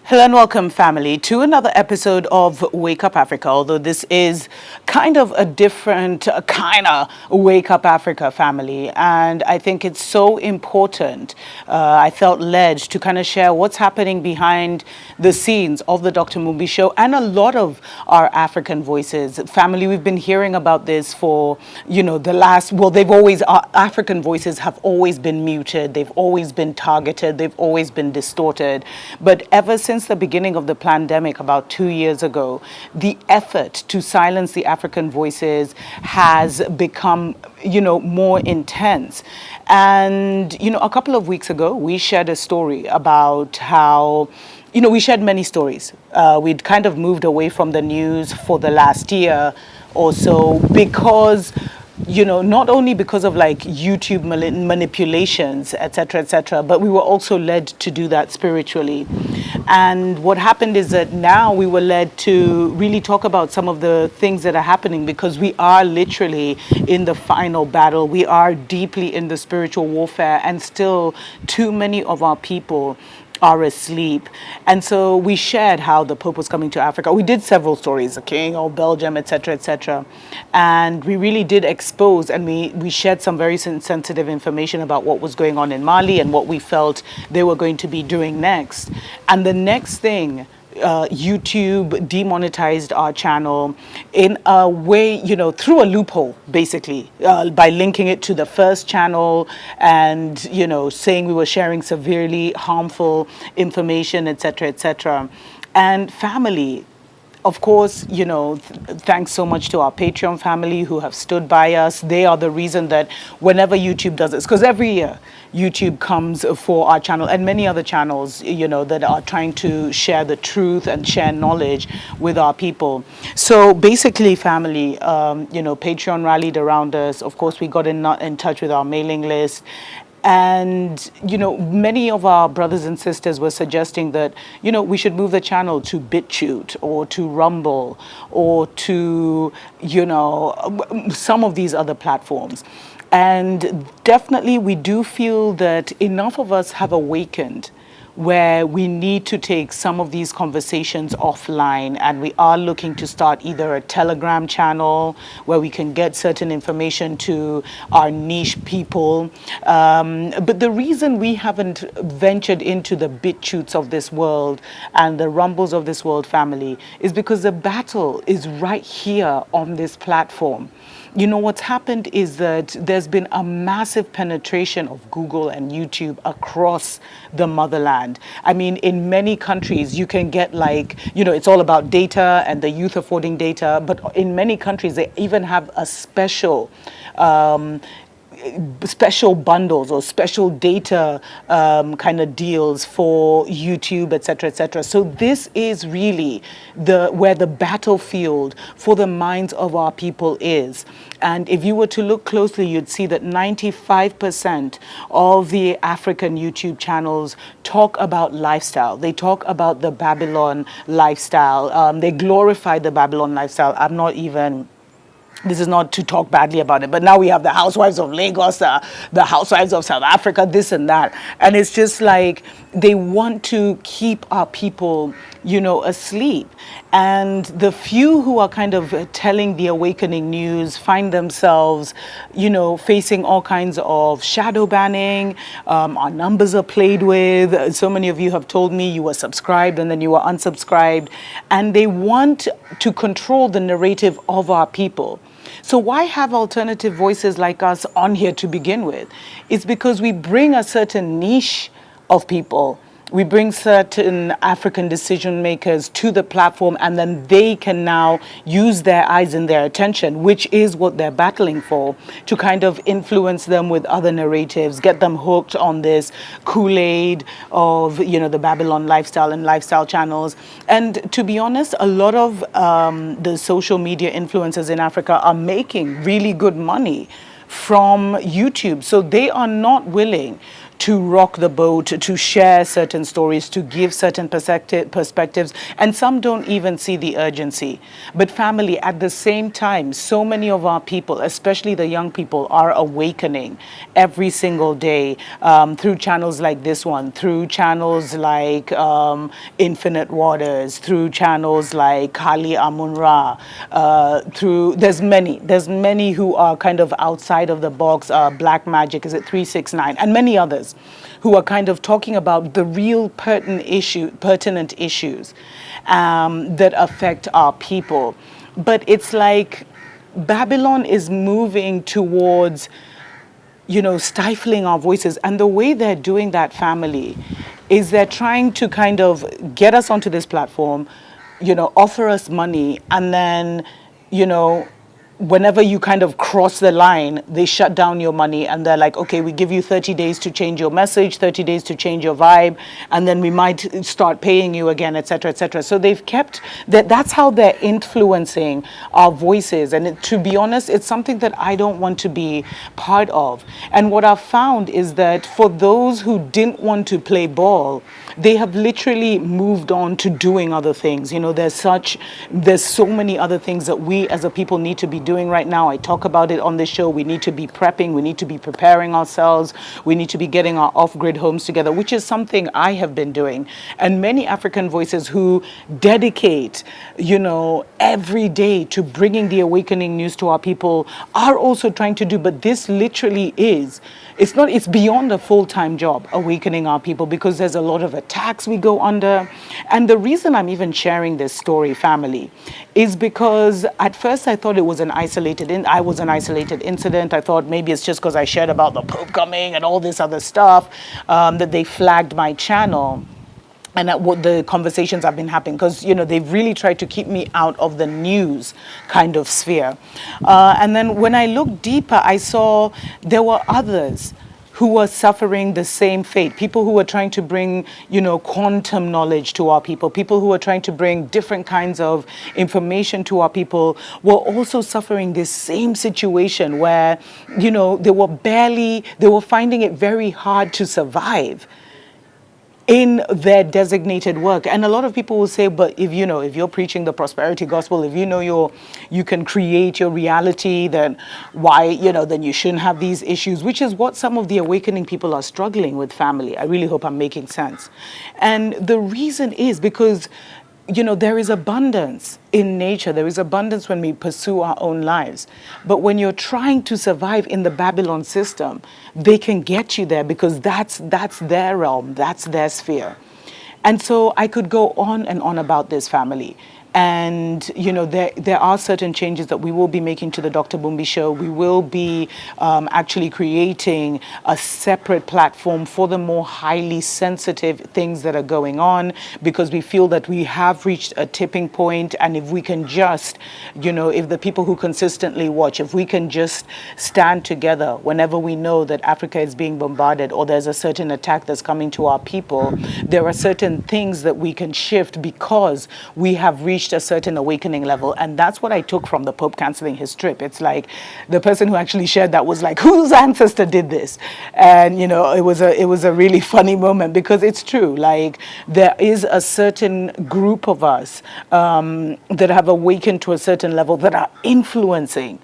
Hello and welcome, family, to another episode of Wake Up Africa. Although this is kind of a different kind of Wake Up Africa, family. And I think it's so important. I felt led to kind of share what's happening behind the scenes of the Dr. Mumbi Show and a lot of our African voices. Family, we've been hearing about this for, our African voices have always been muted. They've always been targeted. They've always been distorted. But ever since the beginning of the pandemic about 2 years ago, the effort to silence the African voices has become, more intense. And, a couple of weeks ago, we shared a story about how, we shared many stories. We'd kind of moved away from the news for the last year or so because not only because of like YouTube manipulations, etc., but we were also led to do that spiritually. And what happened is that now we were led to really talk about some of the things that are happening because we are literally in the final battle. We are deeply in the spiritual warfare, and still too many of our people are asleep. And so we shared how the Pope was coming to Africa. We did several stories, the King of Belgium, etc. And we really did expose, and we shared some very sensitive information about what was going on in Mali and what we felt they were going to be doing next. And the next thing, YouTube demonetized our channel in a way, through a loophole, basically, by linking it to the first channel and, saying we were sharing severely harmful information, etc. And family, of course, thanks so much to our Patreon family who have stood by us. They are the reason that whenever YouTube does this, because every year YouTube comes for our channel and many other channels, that are trying to share the truth and share knowledge with our people. So basically, family, Patreon rallied around us. Of course, we got in touch with our mailing list. And, many of our brothers and sisters were suggesting that, we should move the channel to BitChute or to Rumble or to, some of these other platforms. And definitely we do feel that enough of us have awakened where we need to take some of these conversations offline, and we are looking to start either a Telegram channel where we can get certain information to our niche people. But the reason we haven't ventured into the BitChutes of this world and the Rumbles of this world, family, is because the battle is right here on this platform. What's happened is that there's been a massive penetration of Google and YouTube across the motherland. I mean, in many countries, you can get it's all about data and the youth affording data. But in many countries, they even have a special bundles or special data kind of deals for YouTube, etc. So this is really where the battlefield for the minds of our people is. And if you were to look closely, you'd see that 95% of the African YouTube channels talk about lifestyle. They talk about the Babylon lifestyle. They glorify the Babylon lifestyle. This is not to talk badly about it, but now we have the Housewives of Lagos, the Housewives of South Africa, this and that. And it's just like they want to keep our people, asleep. And the few who are kind of telling the awakening news find themselves, facing all kinds of shadow banning. Our numbers are played with. So many of you have told me you were subscribed and then you were unsubscribed. And they want to control the narrative of our people. So why have alternative voices like us on here to begin with? It's because we bring a certain niche of people. We bring certain African decision makers to the platform, and then they can now use their eyes and their attention, which is what they're battling for, to kind of influence them with other narratives, get them hooked on this Kool-Aid of, the Babylon lifestyle and lifestyle channels. And to be honest, a lot of the social media influencers in Africa are making really good money from YouTube. So they are not willing to rock the boat, to share certain stories, to give certain perspectives, and some don't even see the urgency. But family, at the same time, so many of our people, especially the young people, are awakening every single day through channels like this one, through channels like Infinite Waters, through channels like Kali Amunra, there's many who are kind of outside of the box, Black Magic, is it 369, and many others who are kind of talking about the real pertinent issues that affect our people. But it's like Babylon is moving towards, stifling our voices. And the way they're doing that, family, is they're trying to kind of get us onto this platform, offer us money, and then, whenever you kind of cross the line, they shut down your money and they're like, okay, we give you 30 days to change your message, 30 days to change your vibe, and then we might start paying you again, et cetera, et cetera. So they've kept that's how they're influencing our voices. And to be honest, it's something that I don't want to be part of. And what I've found is that for those who didn't want to play ball, they have literally moved on to doing other things. There's so many other things that we as a people need to be doing right now. I talk about it on this show. We need to be prepping. We need to be preparing ourselves. We need to be getting our off-grid homes together, which is something I have been doing. And many African voices who dedicate, every day to bringing the awakening news to our people are also trying to do. But this literally it's beyond a full-time job, awakening our people, because there's a lot of attacks we go under. And the reason I'm even sharing this story, family, is because at first I thought it was an isolated incident. I thought maybe it's just because I shared about the Pope coming and all this other stuff that they flagged my channel. And at what the conversations have been happening, because they've really tried to keep me out of the news kind of sphere. And then when I looked deeper, I saw there were others who were suffering the same fate. People who were trying to bring, quantum knowledge to our people. People who were trying to bring different kinds of information to our people were also suffering this same situation where, they were finding it very hard to survive in their designated work. And a lot of people will say, but if you're preaching the prosperity gospel, if you can create your reality, then why, then you shouldn't have these issues, which is what some of the awakening people are struggling with, family. I really hope I'm making sense. And the reason is because there is abundance in nature. There is abundance when we pursue our own lives. But when you're trying to survive in the Babylon system, they can get you there because that's their realm, that's their sphere. And so I could go on and on about this, family. And, there are certain changes that we will be making to the Dr. Bumbi show. We will be actually creating a separate platform for the more highly sensitive things that are going on, because we feel that we have reached a tipping point. And if we can just, if the people who consistently watch, if we can just stand together whenever we know that Africa is being bombarded or there's a certain attack that's coming to our people, there are certain things that we can shift because we have reached a certain awakening level. And that's what I took from the Pope canceling his trip. It's like the person who actually shared that was like, whose ancestor did this? And it was a really funny moment, because it's true. Like, there is a certain group of us that have awakened to a certain level that are influencing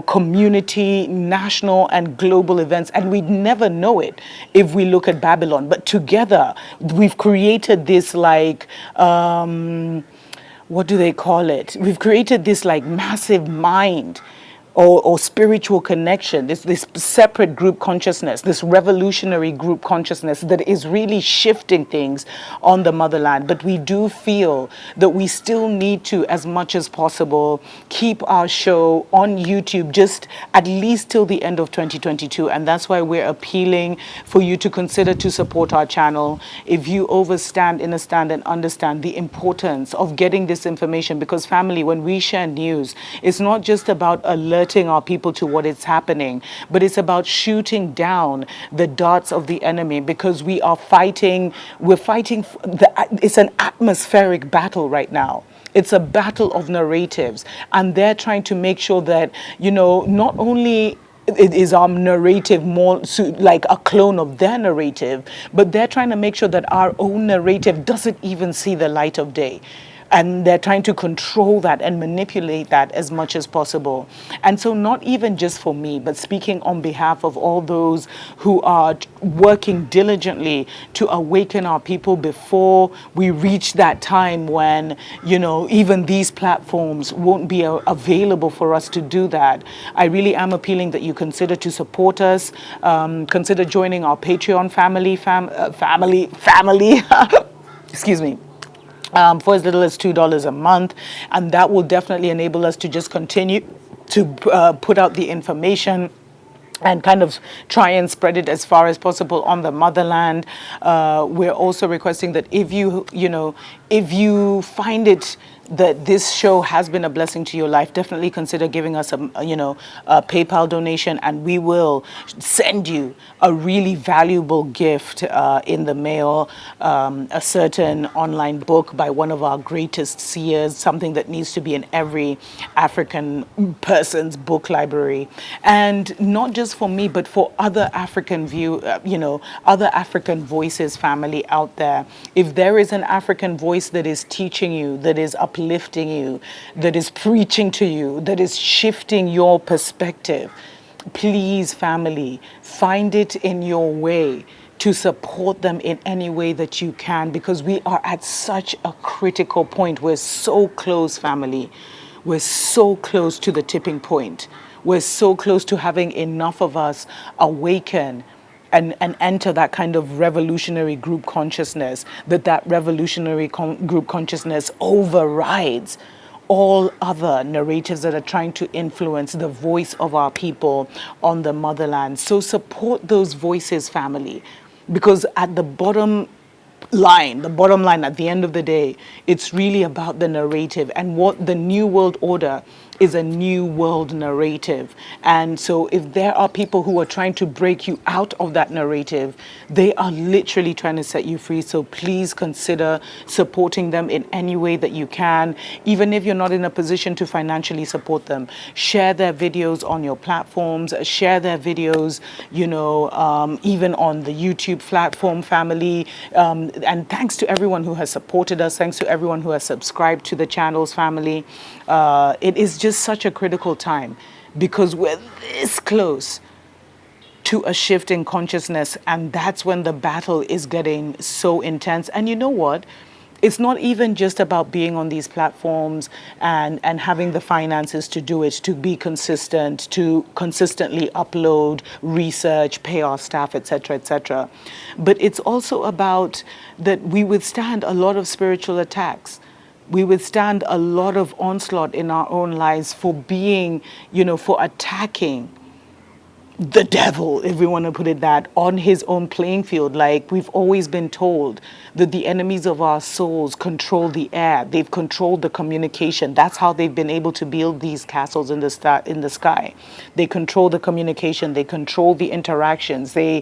community, national and global events. And we'd never know it if we look at Babylon. But together, we've created this what do they call it? We've created this massive mind or spiritual connection, this separate group consciousness, this revolutionary group consciousness that is really shifting things on the motherland. But we do feel that we still need to, as much as possible, keep our show on YouTube just at least till the end of 2022. And that's why we're appealing for you to consider to support our channel. If you understand and understand the importance of getting this information, because family, when we share news, it's not just about alerting our people to what is happening, but it's about shooting down the darts of the enemy, because we're fighting, it's an atmospheric battle right now. It's a battle of narratives, and they're trying to make sure that, not only it is our narrative more like a clone of their narrative, but they're trying to make sure that our own narrative doesn't even see the light of day. And they're trying to control that and manipulate that as much as possible. And so, not even just for me, but speaking on behalf of all those who are working diligently to awaken our people before we reach that time when, even these platforms won't be available for us to do that. I really am appealing that you consider to support us, consider joining our Patreon family. Excuse me. For as little as $2 a month, and that will definitely enable us to just continue to put out the information and kind of try and spread it as far as possible on the motherland. We're also requesting that if you find it that this show has been a blessing to your life, definitely consider giving us a PayPal donation, and we will send you a really valuable gift in the mail, a certain online book by one of our greatest seers, something that needs to be in every African person's book library. And not just for me, but for other African other African voices family out there. If there is an African voice that is teaching you, that is uplifting you, that is preaching to you, that is shifting your perspective, please, family, find it in your way to support them in any way that you can, because we are at such a critical point. We're so close, family. We're so close to the tipping point. We're so close to having enough of us awaken and enter that kind of revolutionary group consciousness, that revolutionary group consciousness overrides all other narratives that are trying to influence the voice of our people on the motherland. So support those voices, family, because at the bottom line at the end of the day, it's really about the narrative, and what the New World Order is a new world narrative. And so if there are people who are trying to break you out of that narrative, they are literally trying to set you free. So please consider supporting them in any way that you can, even if you're not in a position to financially support them. Share their videos on your platforms, share their videos, even on the YouTube platform, family. And thanks to everyone who has supported us. Thanks to everyone who has subscribed to the channels, family. It is just such a critical time because we're this close to a shift in consciousness, and that's when the battle is getting so intense. And you know what? It's not even just about being on these platforms and having the finances to do it, to be consistent, to consistently upload, research, pay our staff, etc., etc. But it's also about that we withstand a lot of spiritual attacks. We withstand a lot of onslaught in our own lives for being, for attacking the devil, if we want to put it that, on his own playing field. Like we've always been told that the enemies of our souls control the air. They've controlled the communication. That's how they've been able to build these castles in the sky. They control the communication. They control the interactions. They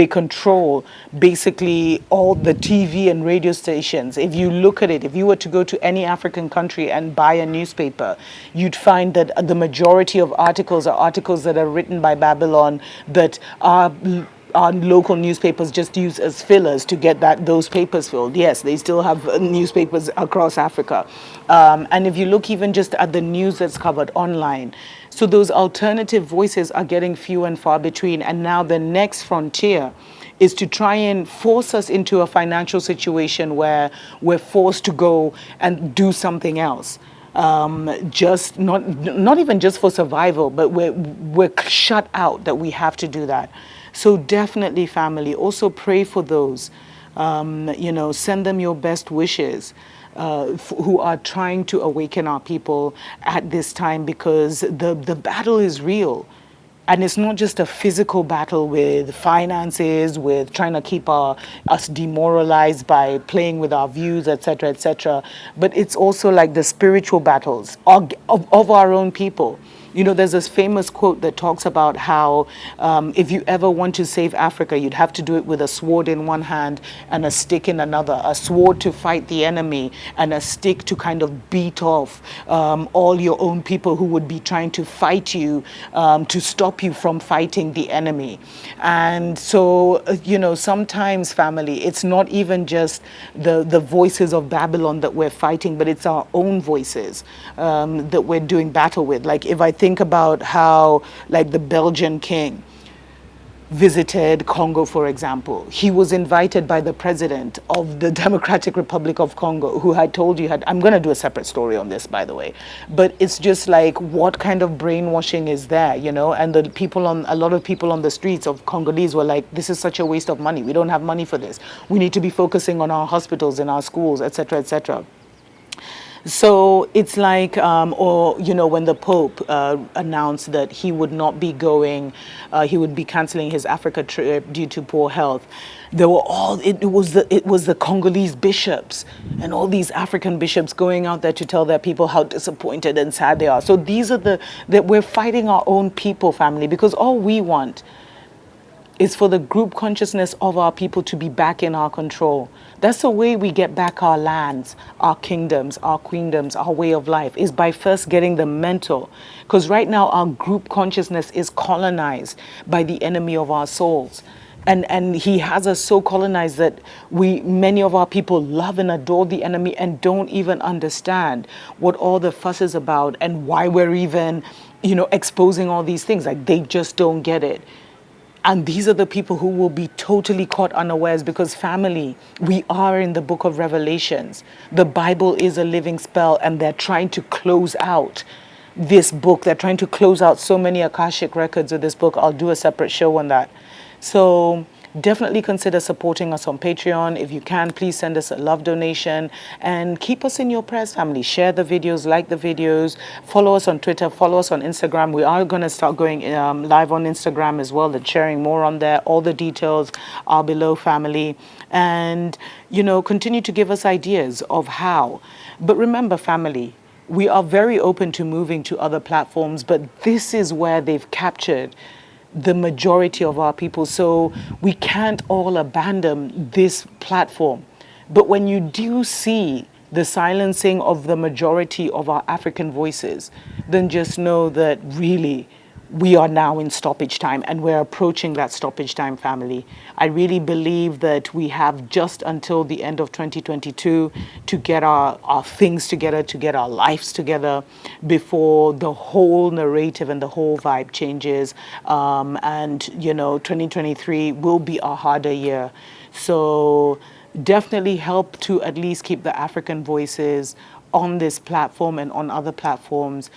control basically all the TV and radio stations. If you look at it, if you were to go to any African country and buy a newspaper, you'd find that the majority of articles are articles that are written by Babylon that our local newspapers just use as fillers to get those papers filled. Yes, they still have newspapers across Africa. And if you look even just at the news that's covered online, so those alternative voices are getting few and far between. And now the next frontier is to try and force us into a financial situation where we're forced to go and do something else. Just not even just for survival, but we're shut out that we have to do that. So definitely, family, also pray for those. Send them your best wishes. Who are trying to awaken our people at this time, because the battle is real. And it's not just a physical battle with finances, with trying to keep us demoralized by playing with our views, etc., etc. But it's also like the spiritual battles of our own people. You know, there's this famous quote that talks about how if you ever want to save Africa, you'd have to do it with a sword in one hand and a stick in another. A sword to fight the enemy and a stick to kind of beat off all your own people who would be trying to fight you, to stop you from fighting the enemy. And so, you know, sometimes, family, it's not even just the voices of Babylon that we're fighting, but it's our own voices that we're doing battle with. Like, if I think about how, like, the Belgian king visited Congo, for example, he was invited by the president of the Democratic Republic of Congo, who had told you, I'm going to do a separate story on this, by the way, but it's just like, what kind of brainwashing is there, you know? And the people a lot of people on the streets of Congolese were like, this is such a waste of money. We don't have money for this. We need to be focusing on our hospitals and our schools, etc., etc. So it's like, or, you know, when the Pope announced that he would not be going, he would be canceling his Africa trip due to poor health. There were it was the Congolese bishops and all these African bishops going out there to tell their people how disappointed and sad they are. So these are that we're fighting our own people, family, because all we want is for the group consciousness of our people to be back in our control. That's the way we get back our lands, our kingdoms, our queendoms, our way of life, is by first getting the mental. Because right now our group consciousness is colonized by the enemy of our souls. And he has us so colonized that many of our people love and adore the enemy and don't even understand what all the fuss is about and why we're even, you know, exposing all these things. Like, they just don't get it. And these are the people who will be totally caught unawares, because, family, we are in the book of Revelations. The Bible is a living spell, and they're trying to close out this book. They're trying to close out so many Akashic records of this book. I'll do a separate show on that. So definitely consider supporting us on Patreon. If you can, please send us a love donation and keep us in your prayers, family. Share the videos, like the videos, follow us on Twitter, follow us on Instagram. We are going to start going live on Instagram as well and sharing more on there. All the details are below, family. And, you know, continue to give us ideas of how. But remember, family, we are very open to moving to other platforms, but this is where they've captured the majority of our people. So we can't all abandon this platform. But when you do see the silencing of the majority of our African voices, then just know that really we are now in stoppage time, and we're approaching that stoppage time, family. I really believe that we have just until the end of 2022 to get our things together, to get our lives together before the whole narrative and the whole vibe changes. And, you know, 2023 will be a harder year. So definitely help to at least keep the African voices on this platform and on other platforms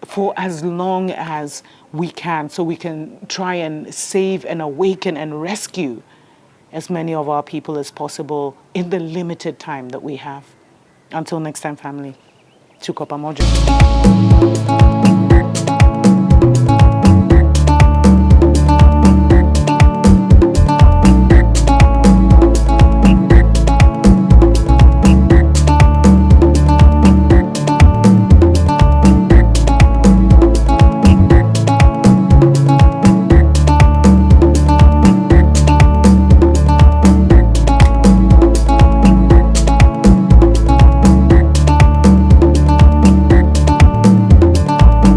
for as long as we can, so we can try and save and awaken and rescue as many of our people as possible in the limited time that we have. Until next time, family. Chukopa Mojo.